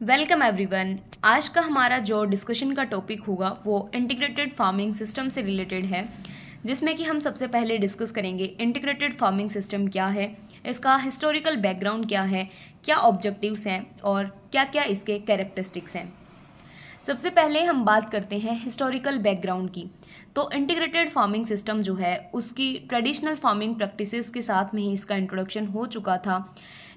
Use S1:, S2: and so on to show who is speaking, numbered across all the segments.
S1: Welcome everyone. आज का हमारा जो डिस्कशन का टॉपिक होगा वो इंटीग्रेटेड फार्मिंग सिस्टम से रिलेटेड है, जिसमें कि हम सबसे पहले डिस्कस करेंगे इंटीग्रेटेड फार्मिंग सिस्टम क्या है, इसका हिस्टोरिकल बैकग्राउंड क्या है, क्या ऑब्जेक्टिव्स हैं और क्या क्या इसके कैरेक्टरिस्टिक्स हैं। सबसे पहले हम बात करते हैं हिस्टोरिकल बैकग्राउंड की। तो इंटीग्रेटेड फार्मिंग सिस्टम जो है उसकी ट्रेडिशनल फार्मिंग प्रैक्टिसेस के साथ में ही इसका इंट्रोडक्शन हो चुका था,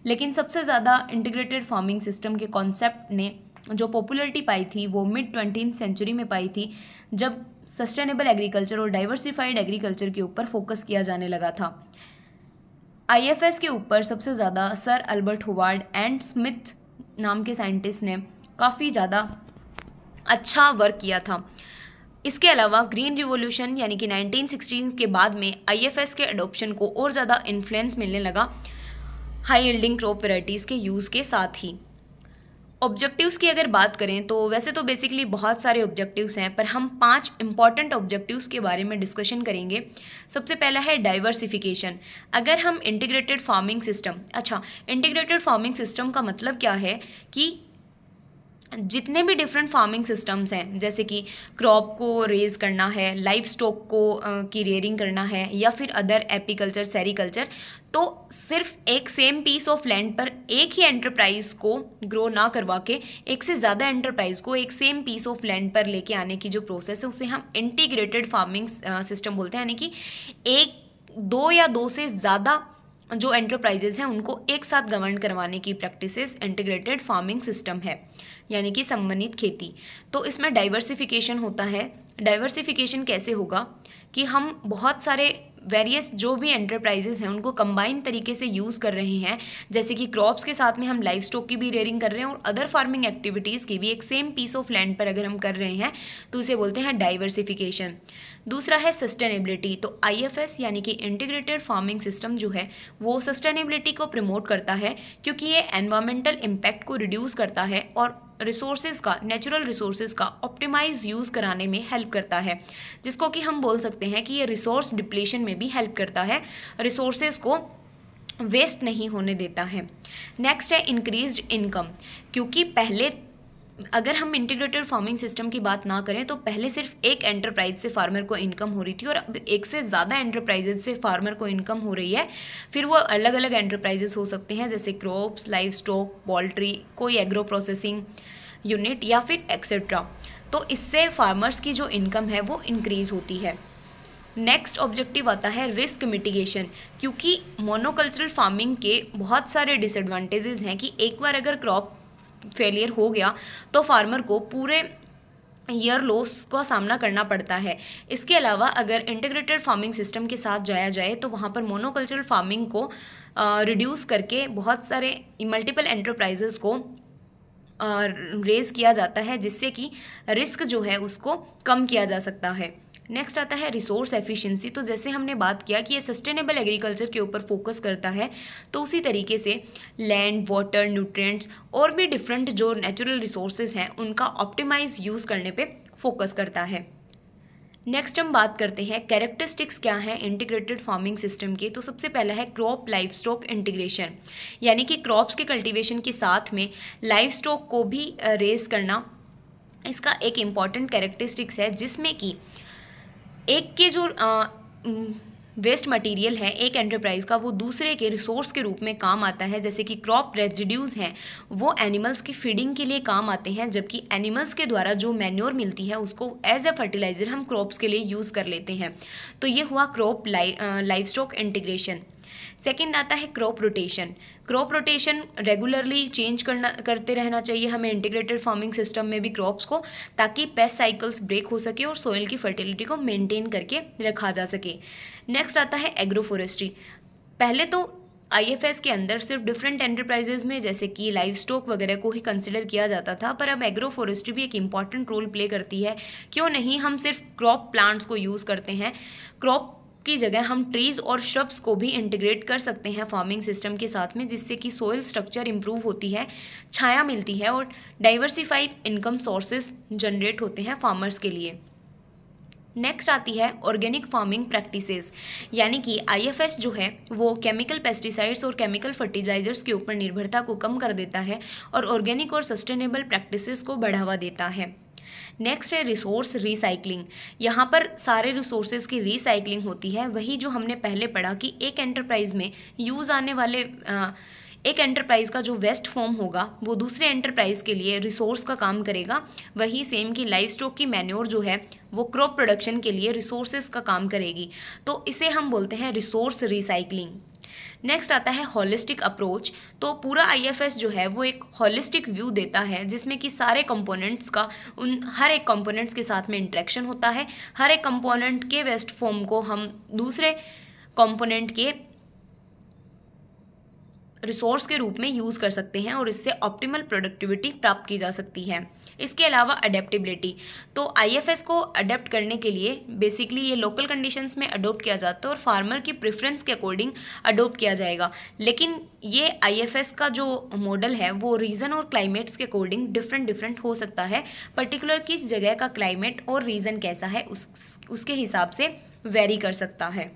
S1: लेकिन सबसे ज़्यादा इंटीग्रेटेड फार्मिंग सिस्टम के कॉन्सेप्ट ने जो पॉपुलैरिटी पाई थी वो मिड 20th सेंचुरी में पाई थी, जब सस्टेनेबल एग्रीकल्चर और डाइवर्सिफाइड एग्रीकल्चर के ऊपर फोकस किया जाने लगा था। आईएफएस के ऊपर सबसे ज़्यादा sir Albert Howard and Smith नाम के साइंटिस्ट ने काफ़ी ज़्यादा अच्छा वर्क किया था। इसके अलावा ग्रीन रिवॉल्यूशन यानी कि 1916 के बाद में आईएफएस के अडॉप्शन को और ज़्यादा इन्फ्लुएंस मिलने लगा हाई यील्डिंग क्रॉप वैरायटीज़ के यूज़ के साथ ही। ऑब्जेक्टिव्स की अगर बात करें तो वैसे तो बेसिकली बहुत सारे ऑब्जेक्टिव्स हैं, पर हम 5 इंपॉर्टेंट ऑब्जेक्टिव्स के बारे में डिस्कशन करेंगे। सबसे पहला है डाइवर्सिफिकेशन। अगर हम integrated farming system, integrated farming system का मतलब क्या है कि जितने भी डिफरेंट फार्मिंग सिस्टम्स हैं, जैसे कि क्रॉप को रेज करना है, लाइफ स्टॉक को की रेयरिंग करना है, या फिर अदर एपीकल्चर, सेरीकल्चर, तो सिर्फ एक सेम पीस ऑफ लैंड पर एक ही एंटरप्राइज को ग्रो ना करवा के एक से ज़्यादा एंटरप्राइज को एक सेम पीस ऑफ लैंड पर लेके आने की जो प्रोसेस है उसे हम इंटीग्रेटेड फार्मिंग सिस्टम बोलते हैं। यानी कि एक, दो या दो से ज़्यादा जो एंटरप्राइजेज हैं उनको एक साथ गवर्न करवाने की प्रैक्टिसेस इंटीग्रेटेड फार्मिंग सिस्टम है, यानी कि समन्वित खेती। तो इसमें डाइवर्सिफिकेशन होता है। डाइवर्सिफिकेशन कैसे होगा कि हम बहुत सारे वेरियस जो भी एंटरप्राइजेज हैं उनको कंबाइन तरीके से यूज़ कर रहे हैं, जैसे कि क्रॉप्स के साथ में हम लाइफ स्टॉक की भी रेयरिंग कर रहे हैं और अदर फार्मिंग एक्टिविटीज़ की भी एक सेम पीस ऑफ लैंड पर अगर हम कर रहे हैं तो उसे बोलते हैं डाइवर्सिफिकेशन। दूसरा है सस्टेनेबिलिटी। तो आईएफएस यानी कि इंटीग्रेटेड फार्मिंग सिस्टम जो है वो सस्टेनेबिलिटी को प्रमोट करता है, क्योंकि ये एनवायरमेंटल इम्पैक्ट को रिड्यूस करता है और रिसोर्सेज का, नेचुरल रिसोर्सेज का ऑप्टिमाइज यूज़ कराने में हेल्प करता है, जिसको कि हम बोल सकते हैं कि ये रिसोर्स डिप्लीशन में भी हेल्प करता है, रिसोर्सेज को वेस्ट नहीं होने देता है। नेक्स्ट है इंक्रीज्ड इनकम। क्योंकि पहले अगर हम इंटीग्रेटेड फार्मिंग सिस्टम की बात ना करें तो पहले सिर्फ एक एंटरप्राइज से फार्मर को इनकम हो रही थी और अब एक से ज़्यादा एंटरप्राइजेज से फार्मर को इनकम हो रही है। फिर वो अलग अलग एंटरप्राइजेस हो सकते हैं, जैसे क्रॉप्स, लाइव स्टॉक, पोल्ट्री, कोई एग्रो प्रोसेसिंग यूनिट या फिर एक्सेट्रा। तो इससे फार्मर्स की जो इनकम है वो इंक्रीज़ होती है। नेक्स्ट ऑब्जेक्टिव आता है रिस्क मिटिगेशन। क्योंकि मोनोकल्चरल फार्मिंग के बहुत सारे डिसएडवांटेजेस हैं कि एक बार अगर क्रॉप फेलियर हो गया तो फार्मर को पूरे ईयर लॉस का सामना करना पड़ता है। इसके अलावा अगर इंटीग्रेटेड फार्मिंग सिस्टम के साथ जाया जाए तो वहाँ पर मोनोकल्चरल फार्मिंग को रिड्यूस करके बहुत सारे मल्टीपल एंटरप्राइजेस को रेज किया जाता है, जिससे कि रिस्क जो है उसको कम किया जा सकता है। नेक्स्ट आता है रिसोर्स एफिशिएंसी। तो जैसे हमने बात किया कि ये सस्टेनेबल एग्रीकल्चर के ऊपर फोकस करता है, तो उसी तरीके से लैंड, वाटर, न्यूट्रिएंट्स और भी डिफरेंट जो नेचुरल रिसोर्सेज हैं उनका ऑप्टिमाइज यूज़ करने पे फोकस करता है। नेक्स्ट हम बात करते हैं कैरेक्टरिस्टिक्स क्या है इंटीग्रेटेड फार्मिंग सिस्टम के। तो सबसे पहला है क्रॉप लाइफ स्टॉक इंटीग्रेशन, यानी कि क्रॉप्स के कल्टीवेशन के साथ में लाइफ स्टॉक को भी रेज करना इसका एक इम्पॉर्टेंट कैरेक्टरिस्टिक्स है, जिसमें कि एक के जो वेस्ट मटेरियल है एक एंटरप्राइज का वो दूसरे के रिसोर्स के रूप में काम आता है। जैसे कि क्रॉप रेजिड्यूज़ हैं वो एनिमल्स की फीडिंग के लिए काम आते हैं, जबकि एनिमल्स के द्वारा जो मैन्योर मिलती है उसको एज ए फर्टिलाइज़र हम क्रॉप्स के लिए यूज़ कर लेते हैं। तो ये हुआ crop life stock integration. Second आता है crop rotation. Crop rotation regularly change करते रहना चाहिए हमें इंटीग्रेटेड फार्मिंग सिस्टम में भी क्रॉप्स को, ताकि पेस्ट साइकिल्स ब्रेक हो सके और सोइल की फर्टिलिटी को मेंटेन करके रखा जा सके। नेक्स्ट आता है एग्रो फॉरेस्ट्री। पहले तो आईएफएस के अंदर सिर्फ डिफरेंट एंटरप्राइजेज में जैसे कि लाइव स्टॉक वगैरह को ही कंसिडर किया जाता था, पर अब एग्रो फॉरेस्ट्री भी एक इम्पॉर्टेंट रोल प्ले करती है। क्यों नहीं हम सिर्फ क्रॉप प्लांट्स को यूज़ करते हैं, क्रॉप की जगह हम ट्रीज़ और श्रब्स को भी इंटीग्रेट कर सकते हैं फार्मिंग सिस्टम के साथ में, जिससे कि सोइल स्ट्रक्चर इंप्रूव होती है, छाया मिलती है और डाइवर्सिफाइड इनकम सोर्सेज जनरेट होते हैं फार्मर्स के लिए। नेक्स्ट आती है ऑर्गेनिक फार्मिंग प्रैक्टिसेस, यानी कि आईएफएस जो है वो केमिकल पेस्टिसाइड्स और केमिकल फर्टिलाइजर्स के ऊपर निर्भरता को कम कर देता है और ऑर्गेनिक और सस्टेनेबल प्रैक्टिसेस को बढ़ावा देता है। नेक्स्ट है रिसोर्स रिसाइकलिंग। यहाँ पर सारे रिसोर्सेज की रिसाइकलिंग होती है। वही जो हमने पहले पढ़ा कि एक एंटरप्राइज में यूज़ आने वाले एक एंटरप्राइज का जो वेस्ट फॉर्म होगा वो दूसरे एंटरप्राइज के लिए रिसोर्स का काम करेगा। वही सेम की लाइफ स्टॉक की मैन्योर जो है वो क्रॉप प्रोडक्शन के लिए रिसोर्सेज का काम करेगी, तो इसे हम बोलते हैं रिसोर्स रिसाइकलिंग। नेक्स्ट आता है हॉलिस्टिक अप्रोच। तो पूरा आईएफएस जो है वो एक हॉलिस्टिक व्यू देता है जिसमें कि सारे कंपोनेंट्स का हर एक कंपोनेंट्स के साथ में इंटरेक्शन होता है। हर एक कंपोनेंट के वेस्ट फॉर्म को हम दूसरे कंपोनेंट के रिसोर्स के रूप में यूज़ कर सकते हैं और इससे ऑप्टिमल प्रोडक्टिविटी प्राप्त की जा सकती है। इसके अलावा अडेप्टेबिलिटी, तो आईएफएस को अडेप्ट करने के लिए बेसिकली ये लोकल कंडीशंस में अडोप्ट किया जाता है और फार्मर की प्रेफरेंस के अकॉर्डिंग अडोप्ट किया जाएगा। लेकिन ये आईएफएस का जो मॉडल है वो रीजन और क्लाइमेट्स के अकॉर्डिंग डिफरेंट हो सकता है। पर्टिकुलर किस जगह का क्लाइमेट और रीजन कैसा है उसके हिसाब से वेरी कर सकता है।